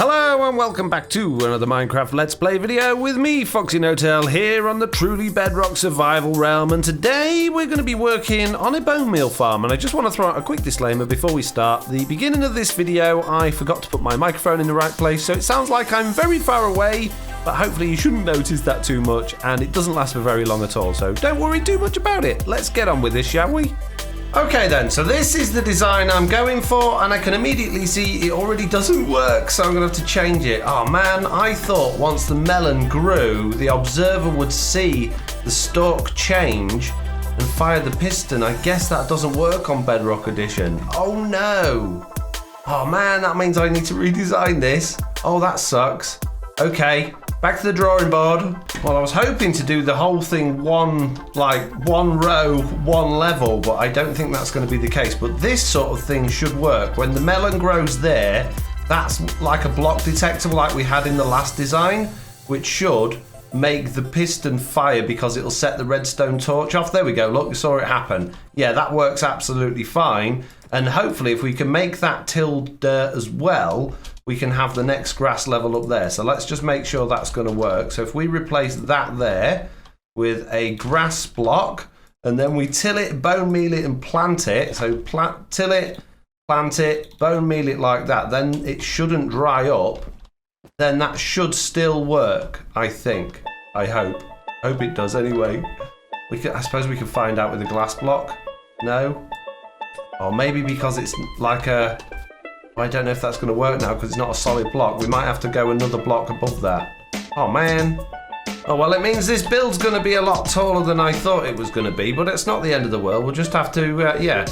Hello and welcome back to another Minecraft Let's Play video with me, FoxyNoTail, here on the Truly Bedrock survival realm, and today we're going to be working on a bonemeal farm. And I just want to throw out a quick disclaimer before we start. The beginning of this video I forgot to put my microphone in the right place, so it sounds like I'm very far away, but hopefully you shouldn't notice that too much, and it doesn't last for very long at all, so don't worry too much about it. Let's get on with this, shall we? Okay then, so this is the design I'm going for, and I can immediately see it already doesn't work, so I'm going to have to change it. Oh man, I thought once the melon grew, the observer would see the stalk change and fire the piston. I guess that doesn't work on Bedrock Edition. Oh no! Oh man, that means I need to redesign this. Oh, that sucks. Okay, back to the drawing board. Well, I was hoping to do the whole thing one row, one level, but I don't think that's going to be the case. But this sort of thing should work. When the melon grows there, that's like a block detector like we had in the last design, which should make the piston fire because it'll set the redstone torch off. There we go, look, you saw it happen. Yeah, that works absolutely fine. And hopefully if we can make that tilled dirt as well, we can have the next grass level up there. So let's just make sure that's going to work. So if we replace that there with a grass block, and then we till it, bone meal it, and plant it. So till it, plant it, bone meal it like that. Then it shouldn't dry up. Then that should still work, I think. I hope. Hope it does anyway. I suppose we can find out with a glass block. No? Or maybe because it's like a... I don't know if that's going to work now because it's not a solid block. We might have to go another block above that. Oh man. Oh well, it means this build's going to be a lot taller than I thought it was going to be, but it's not the end of the world. We'll just have to, yeah.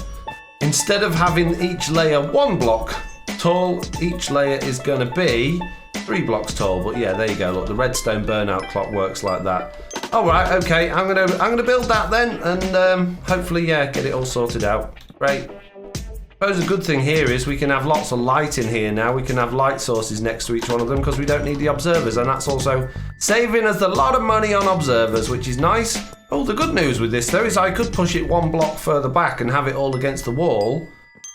Instead of having each layer 1 block tall, each layer is going to be 3 blocks tall. But yeah, there you go. Look, the redstone burnout clock works like that. All right, okay. I'm gonna build that then, and hopefully, yeah, get it all sorted out. Great. I suppose a good thing here is we can have lots of light in here now. We can have light sources next to each one of them because we don't need the observers, and that's also saving us a lot of money on observers, which is nice. Oh, the good news with this though is I could push it 1 block further back and have it all against the wall.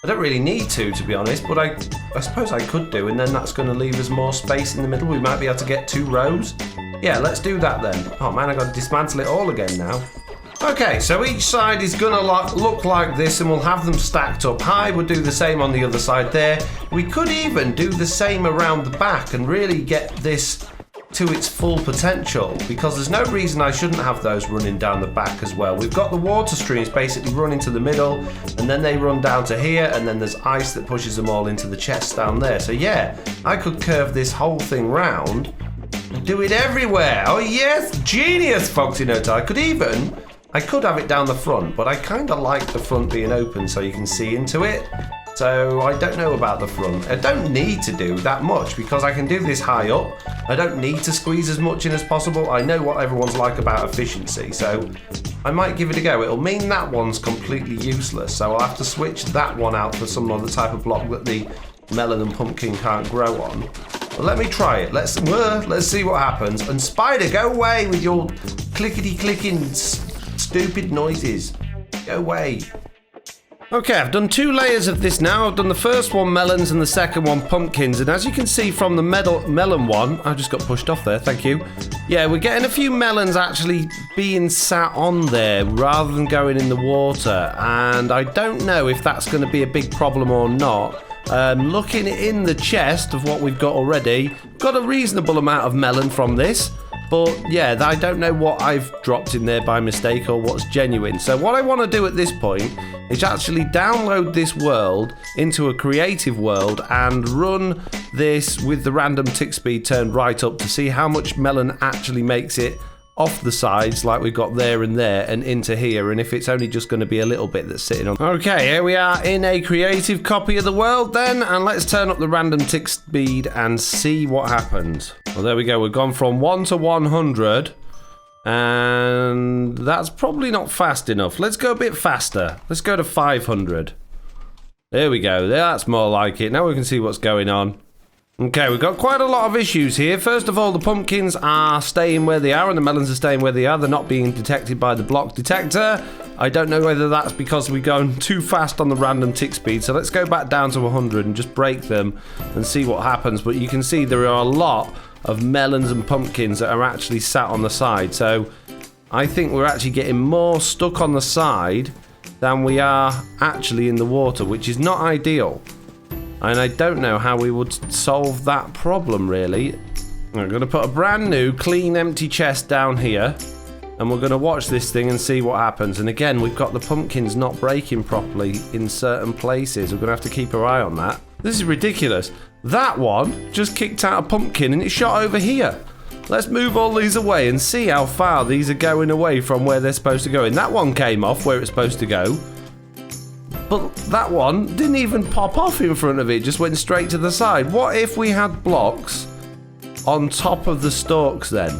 I don't really need to be honest, but I suppose I could do, and then that's going to leave us more space in the middle. We might be able to get 2 rows. Yeah, let's do that then. Oh man, I got to dismantle it all again now. Okay, so each side is gonna look like this, and we'll have them stacked up high. We'll do the same on the other side there. We could even do the same around the back and really get this to its full potential, because there's no reason I shouldn't have those running down the back as well. We've got the water streams basically running to the middle, and then they run down to here, and then there's ice that pushes them all into the chests down there. So yeah, I could curve this whole thing round and do it everywhere. Oh yes, genius, FoxyNoTail. I could have it down the front, but I kind of like the front being open so you can see into it. So I don't know about the front. I don't need to do that much because I can do this high up. I don't need to squeeze as much in as possible. I know what everyone's like about efficiency, so I might give it a go. It'll mean that one's completely useless, so I'll have to switch that one out for some other type of block that the melon and pumpkin can't grow on. But let me try it. Let's see what happens. And spider, go away with your clickety-clicking stupid noises. Go away. Okay, I've done 2 layers of this now. I've done the first one melons and the second one pumpkins, and as you can see from the melon one, I just got pushed off there, thank you. Yeah, we're getting a few melons actually being sat on there rather than going in the water, and I don't know if that's going to be a big problem or not. Looking in the chest of what we've got already, got a reasonable amount of melon from this. But yeah, I don't know what I've dropped in there by mistake or what's genuine. So what I want to do at this point is actually download this world into a creative world and run this with the random tick speed turned right up to see how much melon actually makes it off the sides like we've got there and into here, and if it's only just going to be a little bit that's sitting on. Okay, here we are in a creative copy of the world then, and let's turn up the random tick speed and see what happens. Well, there we go, we've gone from 1 to 100, and that's probably not fast enough. Let's go a bit faster. Let's go to 500. There we go, that's more like it. Now we can see what's going on. Okay, we've got quite a lot of issues here. First of all, the pumpkins are staying where they are and the melons are staying where they are. They're not being detected by the block detector. I don't know whether that's because we're going too fast on the random tick speed. So let's go back down to 100 and just break them and see what happens. But you can see there are a lot of melons and pumpkins that are actually sat on the side. So I think we're actually getting more stuck on the side than we are actually in the water, which is not ideal. And I don't know how we would solve that problem, really. I'm going to put a brand new, clean, empty chest down here. And we're going to watch this thing and see what happens. And again, we've got the pumpkins not breaking properly in certain places. We're going to have to keep our eye on that. This is ridiculous. That one just kicked out a pumpkin and it shot over here. Let's move all these away and see how far these are going away from where they're supposed to go. And that one came off where it's supposed to go. But that one didn't even pop off in front of it, just went straight to the side. What if we had blocks on top of the stalks then?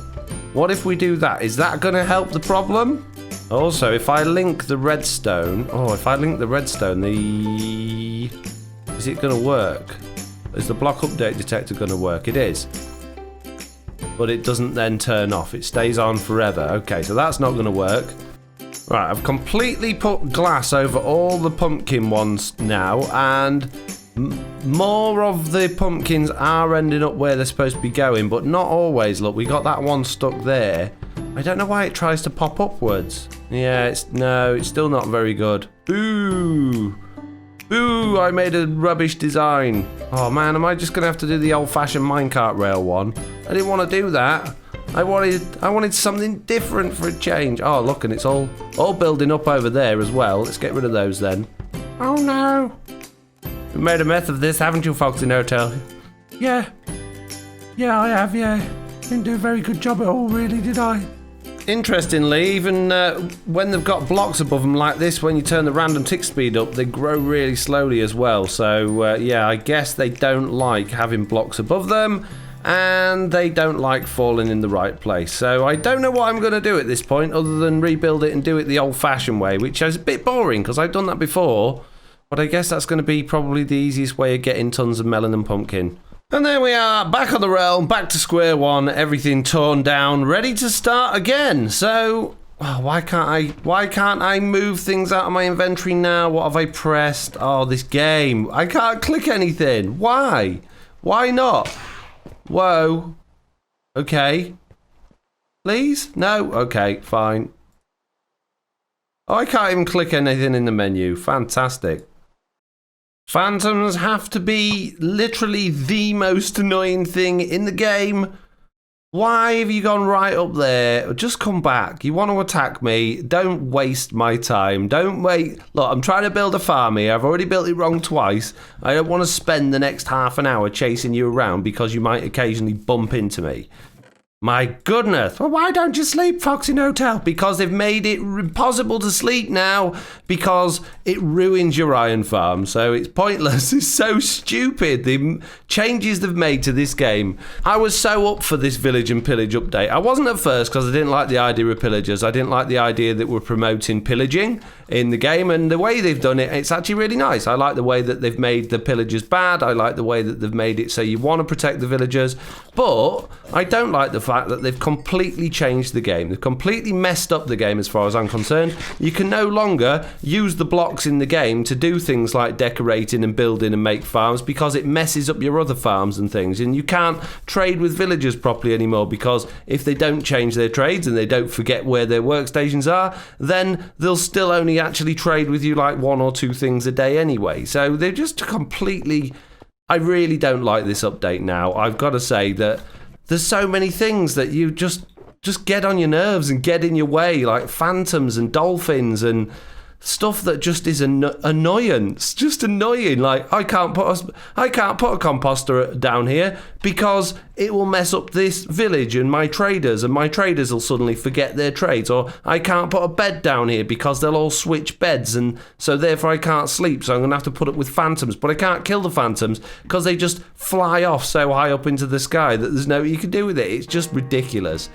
What if we do that? Is that going to help the problem? Also, if I link the redstone... Oh, if I link the redstone, is it going to work? Is the block update detector going to work? It is. But it doesn't then turn off. It stays on forever. Okay, so that's not going to work. Right, I've completely put glass over all the pumpkin ones now, and more of the pumpkins are ending up where they're supposed to be going, but not always. Look, we got that one stuck there. I don't know why it tries to pop upwards. Yeah, it's still not very good. Boo! Boo, I made a rubbish design. Oh man, am I just going to have to do the old-fashioned minecart rail one? I didn't want to do that. I wanted something different for a change. Oh, look, and it's all building up over there as well. Let's get rid of those then. Oh no. You made a mess of this, haven't you, FoxyNoTail? Yeah. Yeah, I have, yeah. Didn't do a very good job at all, really, did I? Interestingly, even when they've got blocks above them like this, when you turn the random tick speed up, they grow really slowly as well. So, yeah, I guess they don't like having blocks above them. And they don't like falling in the right place. So I don't know what I'm going to do at this point other than rebuild it and do it the old-fashioned way, which is a bit boring because I've done that before. But I guess that's going to be probably the easiest way of getting tons of melon and pumpkin. And there we are, back on the realm, back to square one, everything torn down, ready to start again. So, why can't I move things out of my inventory now? What have I pressed? Oh, this game. I can't click anything. Why? Why not? Whoa. Okay. Please? No? Okay, fine. Oh, I can't even click anything in the menu. Fantastic. Phantoms have to be literally the most annoying thing in the game. Why have you gone right up there? Just come back. You want to attack me? Don't waste my time. Don't wait. Look, I'm trying to build a farm here. I've already built it wrong twice. I don't want to spend the next half an hour chasing you around because you might occasionally bump into me. My goodness. Well, why don't you sleep, FoxyNoTail? Because they've made it impossible to sleep now because it ruins your iron farm. So it's pointless. It's so stupid. The changes they've made to this game. I was so up for this village and pillage update. I wasn't at first because I didn't like the idea of pillagers. I didn't like the idea that we're promoting pillaging in the game, and the way they've done it, it's actually really nice. I like the way that they've made the pillagers bad. I like the way that they've made it so you want to protect the villagers, but I don't like the fact that they've completely changed the game. They've completely messed up the game as far as I'm concerned. You can no longer use the blocks in the game to do things like decorating and building and make farms because it messes up your other farms and things, and you can't trade with villagers properly anymore because if they don't change their trades and they don't forget where their workstations are, then they'll still only actually trade with you like 1 or 2 things a day anyway. So they're just completely... I really don't like this update now. I've got to say that there's so many things that you just get on your nerves and get in your way, like phantoms and dolphins and stuff that just is an annoyance, just annoying. Like I can't put a composter down here because it will mess up this village and my traders will suddenly forget their trades. Or I can't put a bed down here because they'll all switch beds, and so therefore I can't sleep. So I'm gonna have to put up with phantoms, but I can't kill the phantoms because they just fly off so high up into the sky that there's no you can do with it. It's just ridiculous.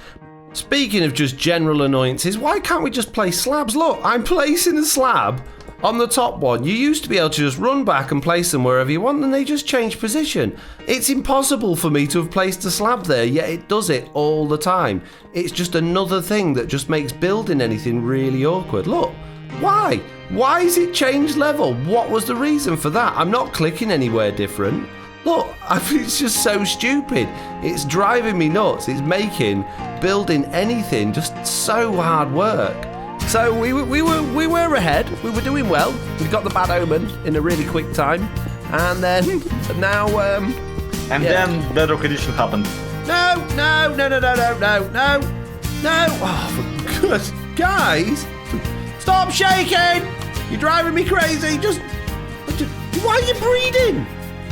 Speaking of just general annoyances, why can't we just place slabs? Look, I'm placing a slab On the top one, you used to be able to just run back and place them wherever you want, and they just change position. It's impossible for me to have placed a slab there, yet it does it all the time. It's just another thing that just makes building anything really awkward. Look, why? Why is it changed level? What was the reason for that? I'm not clicking anywhere different. Look, it's just so stupid. It's driving me nuts. It's making building anything just so hard work. So we were ahead. We were doing well. We got the bad omen in a really quick time, and then now then Bedrock Edition happened. No! Oh, for goodness, guys, stop shaking! You're driving me crazy. Just why are you breeding?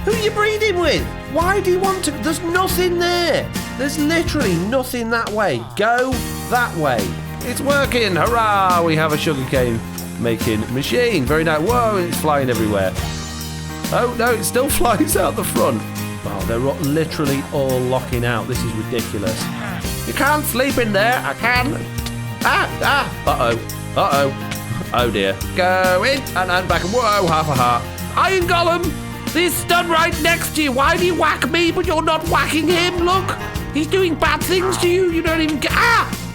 Who are you breeding with? Why do you want to? There's nothing there. There's literally nothing that way. Go that way. It's working. Hurrah! We have a sugarcane making machine. Very nice. Whoa, it's flying everywhere. Oh, no, it still flies out the front. Oh, they're literally all locking out. This is ridiculous. You can't sleep in there. I can. Uh-oh. Oh, dear. Go in and back. Whoa, half a heart. Iron Golem! This stood right next to you. Why do you whack me, but you're not whacking him? Look, he's doing bad things to you. You don't even get...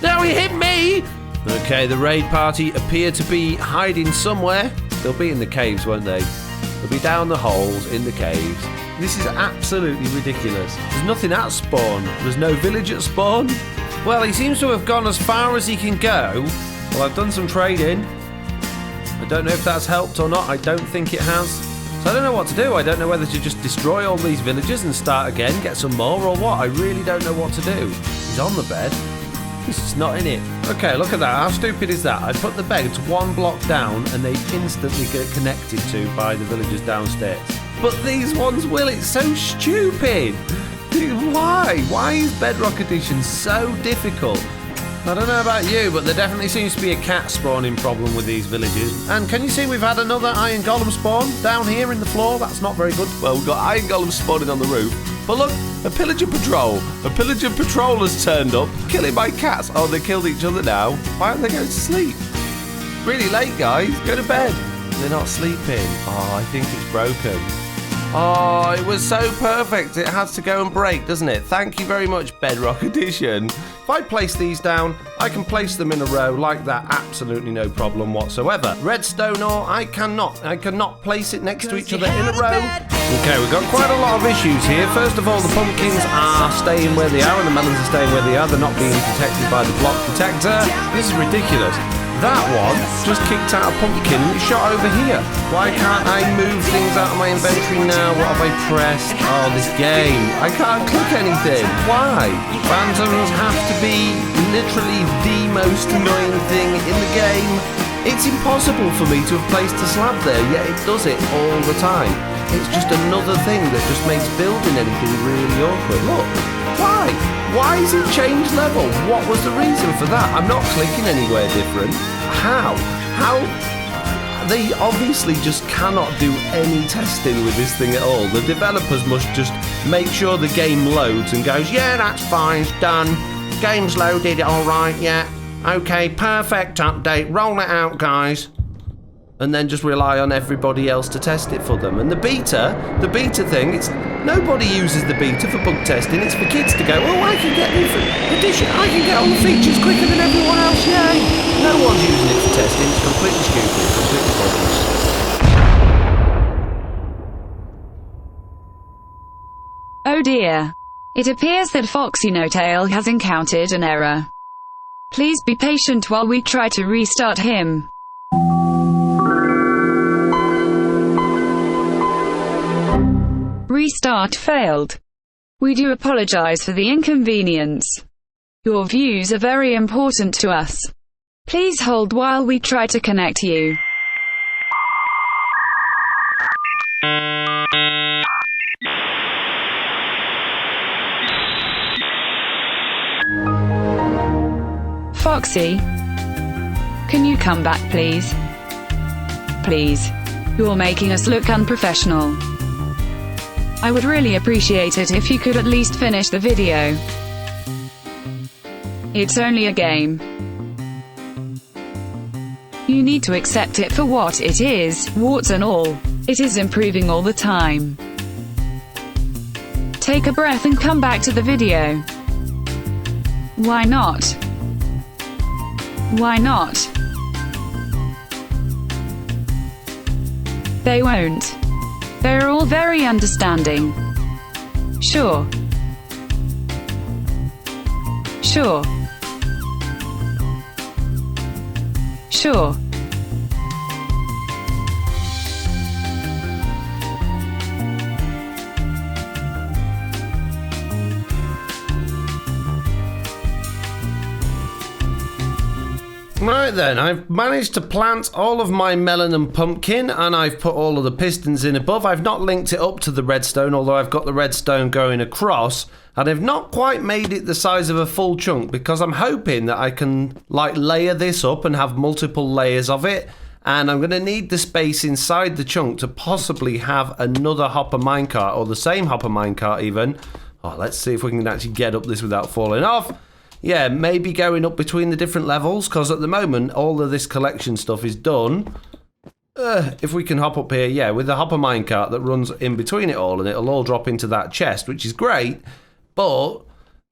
Now he hit me. Okay, the raid party appear to be hiding somewhere. They'll be in the caves, won't they? They'll be down the holes in the caves. This is absolutely ridiculous. There's nothing at spawn. There's no village at spawn. Well, he seems to have gone as far as he can go. Well, I've done some trading. I don't know if that's helped or not. I don't think it has. So I don't know what to do. I don't know whether to just destroy all these villages and start again, get some more, or what. I really don't know what to do. He's on the bed. He's just not in it. Okay, look at that. How stupid is that? I put the beds one block down and they instantly get connected to by the villagers downstairs. But these ones will. It's so stupid. Why? Why is Bedrock Edition so difficult? I don't know about you, but there definitely seems to be a cat spawning problem with these villages. And can you see we've had another Iron Golem spawn down here in the floor? That's not very good. Well, we've got Iron Golems spawning on the roof. But look, a pillager patrol. A pillager patrol has turned up, killing my cats. Oh, they killed each other now. Why aren't they going to sleep? Really late, guys. Go to bed. They're not sleeping. Oh, I think it's broken. Oh, it was so perfect. It has to go and break, doesn't it? Thank you very much, Bedrock Edition. If I place these down, I can place them in a row like that. Absolutely no problem whatsoever. Redstone ore, I cannot. I cannot place it next to each other in a row. Okay, we've got quite a lot of issues here. First of all, the pumpkins are staying where they are and the melons are staying where they are. They're not being protected by the block protector. This is ridiculous. That one just kicked out a pumpkin and it shot over here. Why can't I move things out of my inventory now? What have I pressed? Oh, this game. I can't click anything. Why? Phantoms have to be literally the most annoying thing in the game. It's impossible for me to have placed a slab there, yet it does it all the time. It's just another thing that just makes building anything really awkward. Look, why? Why is it changed level? What was the reason for that? I'm not clicking anywhere different. How? They obviously just cannot do any testing with this thing at all. The developers must just make sure the game loads and goes, yeah, that's fine, it's done. Game's loaded, all right, yeah. Okay, perfect update. Roll it out, guys. And then just rely on everybody else to test it for them. And the beta thing, nobody uses the beta for bug testing. It's for kids to go, oh, I can get I can get all the features quicker than everyone else, yay! No one's using it for testing. It's completely stupid, completely pointless. Oh dear. It appears that FoxyNoTail has encountered an error. Please be patient while we try to restart him. Restart failed. We do apologize for the inconvenience. Your views are very important to us. Please hold while we try to connect you. Foxy, can you come back, please? Please. You're making us look unprofessional. I would really appreciate it if you could at least finish the video. It's only a game. You need to accept it for what it is, warts and all. It is improving all the time. Take a breath and come back to the video. Why not? Why not? They won't. They're all very understanding. Sure. Sure. Sure. Right then, I've managed to plant all of my melon and pumpkin, and I've put all of the pistons in above. I've not linked it up to the redstone, although I've got the redstone going across, and I've not quite made it the size of a full chunk because I'm hoping that I can like layer this up and have multiple layers of it, and I'm going to need the space inside the chunk to possibly have another hopper minecart, or the same hopper minecart even. Oh, let's see if we can actually get up this without falling off. Yeah, maybe going up between the different levels, because at the moment all of this collection stuff is done. If we can hop up here, yeah, with the hopper minecart that runs in between it all, and it'll all drop into that chest, which is great, but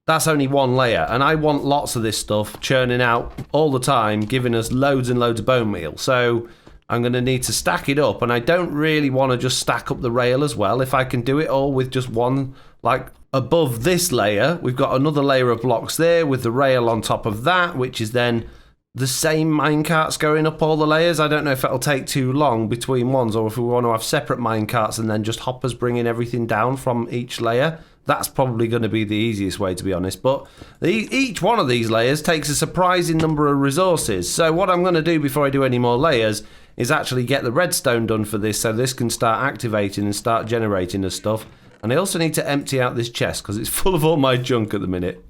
that's only one layer, and I want lots of this stuff churning out all the time, giving us loads and loads of bone meal. So I'm going to need to stack it up, and I don't really want to just stack up the rail as well. If I can do it all with just one, like above this layer, we've got another layer of blocks there with the rail on top of that, which is then the same minecarts going up all the layers. I don't know if it'll take too long between ones, or if we want to have separate minecarts and then just hoppers bringing everything down from each layer. That's probably going to be the easiest way, to be honest. But each one of these layers takes a surprising number of resources. So what I'm going to do before I do any more layers is actually get the redstone done for this, so this can start activating and start generating the stuff. And I also need to empty out this chest because it's full of all my junk at the minute.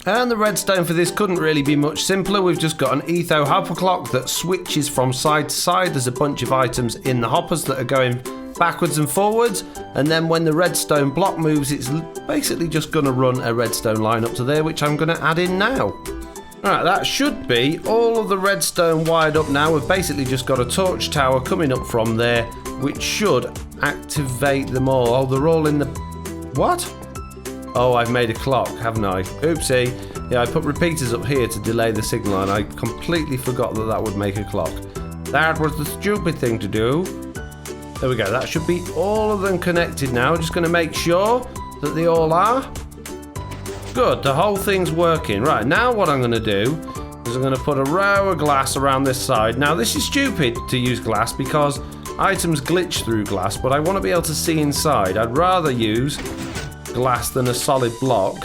And the redstone for this couldn't really be much simpler. We've just got an etho hopper clock that switches from side to side. There's a bunch of items in the hoppers that are going backwards and forwards. And then when the redstone block moves, it's basically just going to run a redstone line up to there, which I'm going to add in now. Alright, that should be all of the redstone wired up now. We've basically just got a torch tower coming up from there, which should activate them all. Oh, they're all in the... What? Oh, I've made a clock, haven't I? Oopsie. Yeah, I put repeaters up here to delay the signal, and I completely forgot that that would make a clock. That was the stupid thing to do. There we go. That should be all of them connected now. Just going to make sure that they all are. Good, the whole thing's working. Right, now what I'm going to do is I'm going to put a row of glass around this side. Now, this is stupid to use glass because items glitch through glass, but I want to be able to see inside. I'd rather use glass than a solid block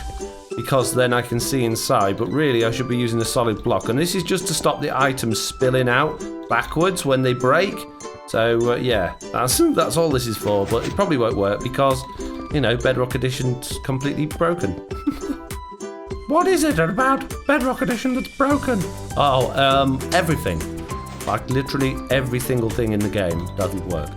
because then I can see inside, but really I should be using a solid block. And this is just to stop the items spilling out backwards when they break. So, yeah, that's all this is for, but it probably won't work because, you know, Bedrock Edition's completely broken. What is it about Bedrock Edition that's broken? Oh, everything. Like literally every single thing in the game doesn't work.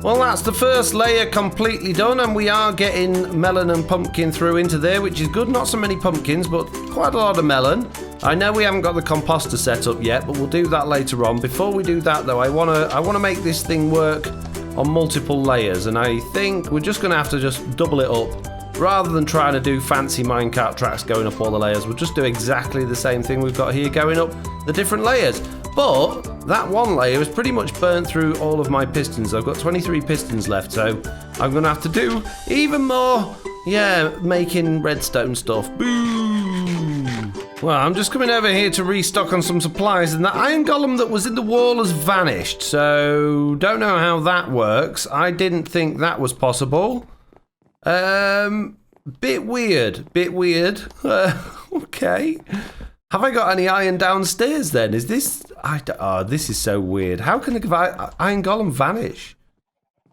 Well, that's the first layer completely done, and we are getting melon and pumpkin through into there, which is good. Not so many pumpkins, but quite a lot of melon. I know we haven't got the composter set up yet, but we'll do that later on. Before we do that, though, I wanna make this thing work on multiple layers, and I think we're just gonna have to just double it up. Rather than trying to do fancy minecart tracks going up all the layers, we'll just do exactly the same thing we've got here going up the different layers. But that one layer is pretty much burnt through all of my pistons. I've got 23 pistons left, so I'm going to have to do even more, yeah, making redstone stuff. Boo! Well, I'm just coming over here to restock on some supplies, and that iron golem that was in the wall has vanished, so don't know how that works. I didn't think that was possible. Bit weird. Okay. Have I got any iron downstairs then? Is this... this is so weird. How can the iron golem vanish?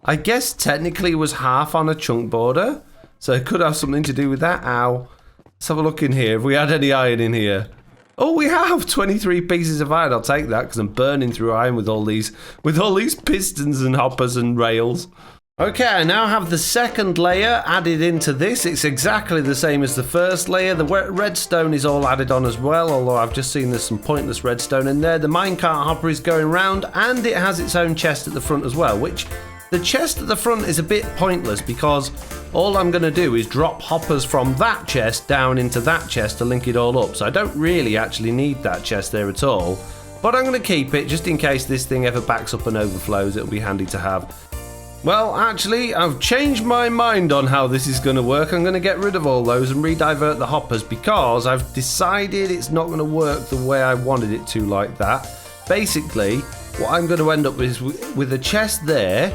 I guess technically it was half on a chunk border, so it could have something to do with that. Ow. Let's have a look in here. Have we had any iron in here? Oh, we have 23 pieces of iron. I'll take that because I'm burning through iron with all these pistons and hoppers and rails. Okay, I now have the second layer added into this. It's exactly the same as the first layer. The redstone is all added on as well, although I've just seen there's some pointless redstone in there. The minecart hopper is going round, and it has its own chest at the front as well, which the chest at the front is a bit pointless because all I'm going to do is drop hoppers from that chest down into that chest to link it all up. So I don't really actually need that chest there at all, but I'm going to keep it just in case this thing ever backs up and overflows. It'll be handy to have. Well, actually, I've changed my mind on how this is going to work. I'm going to get rid of all those and redivert the hoppers because I've decided it's not going to work the way I wanted it to like that. Basically, what I'm going to end up is with a chest there,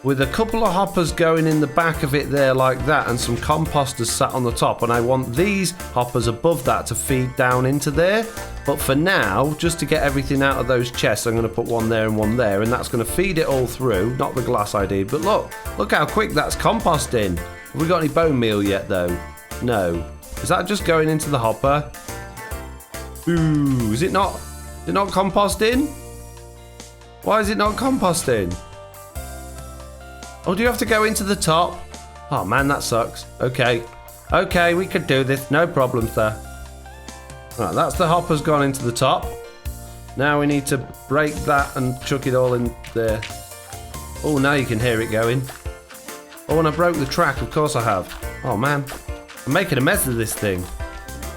with a couple of hoppers going in the back of it there like that, and some composters sat on the top, and I want these hoppers above that to feed down into there. But for now, just to get everything out of those chests, I'm going to put one there and one there, and that's going to feed it all through. Not the glass I did, but look how quick that's composting. Have we got any bone meal yet though? No. Is that just going into the hopper? Ooh, is it not composting? Why is it not composting? Oh, do you have to go into the top? Oh man, that sucks. Okay, we could do this, no problem, sir. Right, that's the hoppers gone into the top. Now we need to break that and chuck it all in there. Oh, now you can hear it going. Oh, and I broke the track, of course I have. Oh man, I'm making a mess of this thing.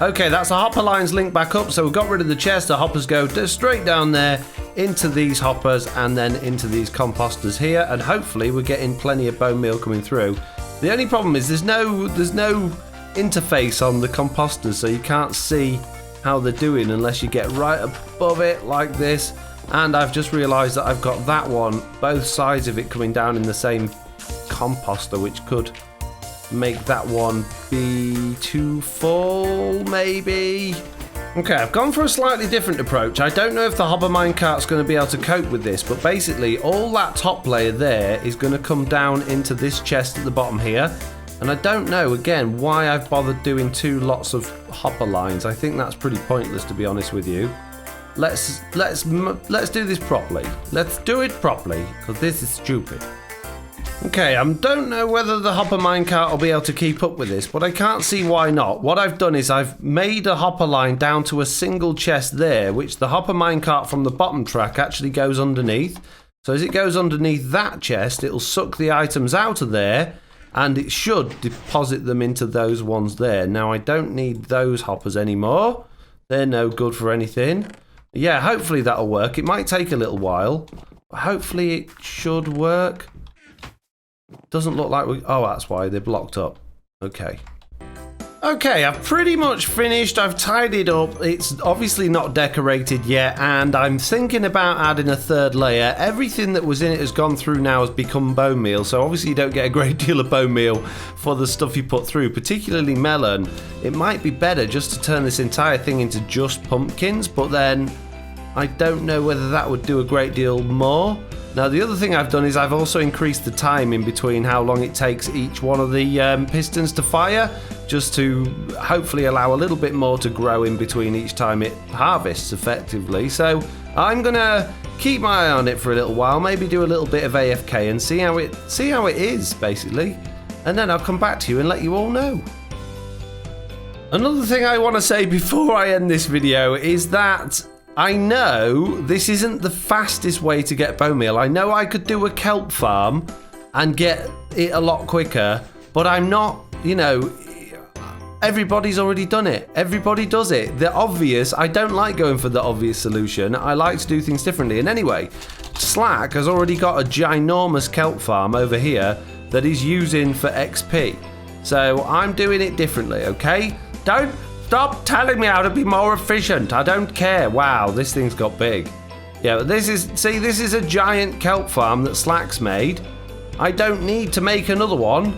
Okay, that's the hopper lines linked back up, so we've got rid of the chest. The hoppers go straight down there into these hoppers and then into these composters here, and hopefully we're getting plenty of bone meal coming through. The only problem is there's no interface on the composters, so you can't see how they're doing unless you get right above it like this. And I've just realized that I've got that one, both sides of it coming down in the same composter, which could make that one be too full, maybe. Okay, I've gone for a slightly different approach. I don't know if the hopper minecart's going to be able to cope with this, but basically all that top layer there is going to come down into this chest at the bottom here. And I don't know, again, why I've bothered doing two lots of hopper lines. I think that's pretty pointless, to be honest with you. Let's do this properly. Let's do it properly, because this is stupid. Okay, I don't know whether the hopper minecart will be able to keep up with this, but I can't see why not. What I've done is I've made a hopper line down to a single chest there, which the hopper minecart from the bottom track actually goes underneath. So as it goes underneath that chest, it'll suck the items out of there, and it should deposit them into those ones there. Now, I don't need those hoppers anymore. They're no good for anything. Yeah, hopefully that'll work. It might take a little while, but hopefully it should work. Doesn't look like we... Oh, that's why they're blocked up. Okay. Okay, I've pretty much finished. I've tidied up. It's obviously not decorated yet, and I'm thinking about adding a third layer. Everything that was in it has gone through now, has become bone meal, so obviously you don't get a great deal of bone meal for the stuff you put through, particularly melon. It might be better just to turn this entire thing into just pumpkins, but then I don't know whether that would do a great deal more. Now, the other thing I've done is I've also increased the time in between how long it takes each one of the pistons to fire, just to hopefully allow a little bit more to grow in between each time it harvests effectively. So I'm gonna keep my eye on it for a little while, maybe do a little bit of AFK and see how it is basically, and then I'll come back to you and let you all know. Another thing I want to say before I end this video is that I know this isn't the fastest way to get bone meal. I know I could do a kelp farm and get it a lot quicker, but I'm not, you know, everybody's already done it. Everybody does it. The obvious, I don't like going for the obvious solution. I like to do things differently. And anyway, Slack has already got a ginormous kelp farm over here that he's using for XP. So I'm doing it differently, okay? Don't stop telling me how to be more efficient. I don't care. Wow, this thing's got big. Yeah, but this is a giant kelp farm that Slack's made. I don't need to make another one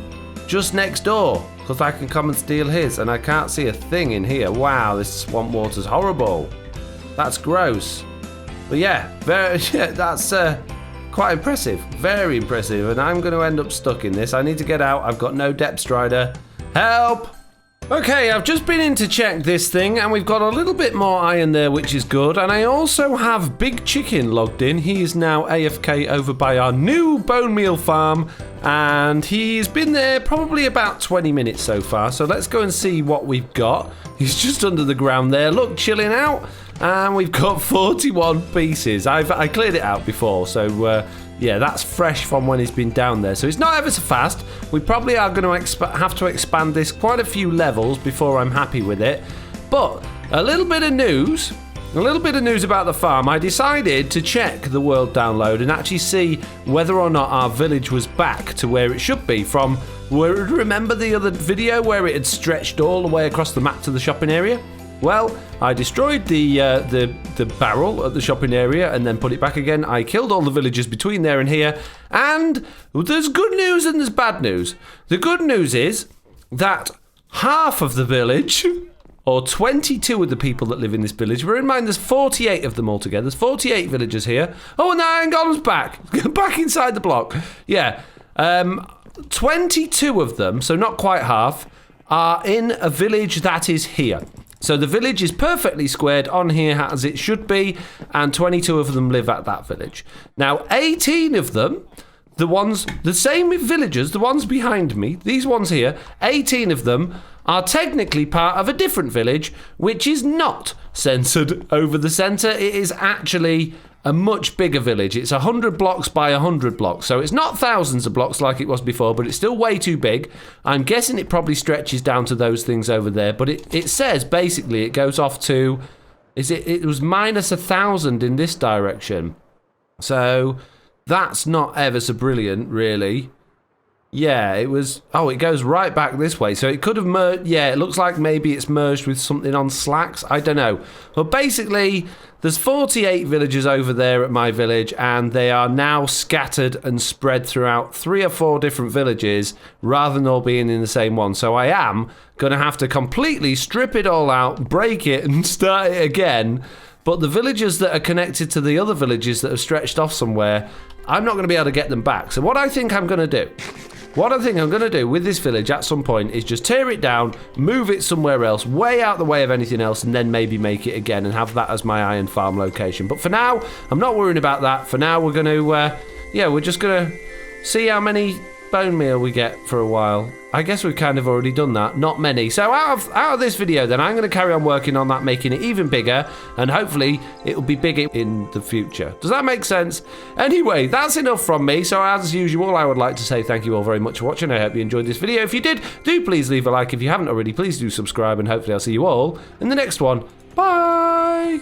just next door, because I can come and steal his, and I can't see a thing in here. Wow, this swamp water's horrible. That's gross. But yeah, that's quite impressive. Very impressive, and I'm going to end up stuck in this. I need to get out. I've got no depth strider. Help! Okay, I've just been in to check this thing, and we've got a little bit more iron there, which is good. And I also have Big Chicken logged in. He is now AFK over by our new bone meal farm, And he's been there probably about 20 minutes so far. So let's go and see what we've got. He's just under the ground there. Look, chilling out. And we've got 41 pieces. I cleared it out before. So, yeah, that's fresh from when he's been down there. So it's not ever so fast. We probably are going to have to expand this quite a few levels before I'm happy with it. But a little bit of news. A little bit of news about the farm. I decided to check the world download and actually see whether or not our village was back to where it should be from. Remember the other video where it had stretched all the way across the map to the shopping area? Well, I destroyed the barrel at the shopping area and then put it back again. I killed all the villagers between there and here. And there's good news and there's bad news. The good news is that half of the village... or 22 of the people that live in this village. Bear in mind, there's 48 of them altogether. There's 48 villagers here. Oh, and the iron golem's back. Back inside the block. Yeah. 22 of them, so not quite half, are in a village that is here. So the village is perfectly squared on here as it should be, and 22 of them live at that village. Now, 18 of them... the same villagers, the ones behind me, these ones here, 18 of them are technically part of a different village, which is not censored over the centre. It is actually a much bigger village. It's 100 blocks by 100 blocks, so it's not thousands of blocks like it was before, but it's still way too big. I'm guessing it probably stretches down to those things over there, but it says, basically, it goes off to, it was minus 1,000 in this direction. So... that's not ever so brilliant, really. Yeah, it was... oh, it goes right back this way. So it could have merged... yeah, it looks like maybe it's merged with something on Slacks. I don't know. But basically, there's 48 villagers over there at my village, and they are now scattered and spread throughout 3 or 4 different villages, rather than all being in the same one. So I am going to have to completely strip it all out, break it, and start it again. But the villagers that are connected to the other villages that have stretched off somewhere, I'm not going to be able to get them back. So what I think I'm going to do with this village at some point is just tear it down, move it somewhere else, way out the way of anything else, and then maybe make it again and have that as my iron farm location. But for now, I'm not worrying about that. For now, we're going to, we're just going to see how many bone meal we get for a while. I guess we've kind of already done that. Not many. So out of this video, then, I'm going to carry on working on that, making it even bigger, and hopefully it will be bigger in the future. Does that make sense? Anyway, that's enough from me. So as usual, I would like to say thank you all very much for watching. I hope you enjoyed this video. If you did, do please leave a like. If you haven't already, please do subscribe, and hopefully I'll see you all in the next one. Bye!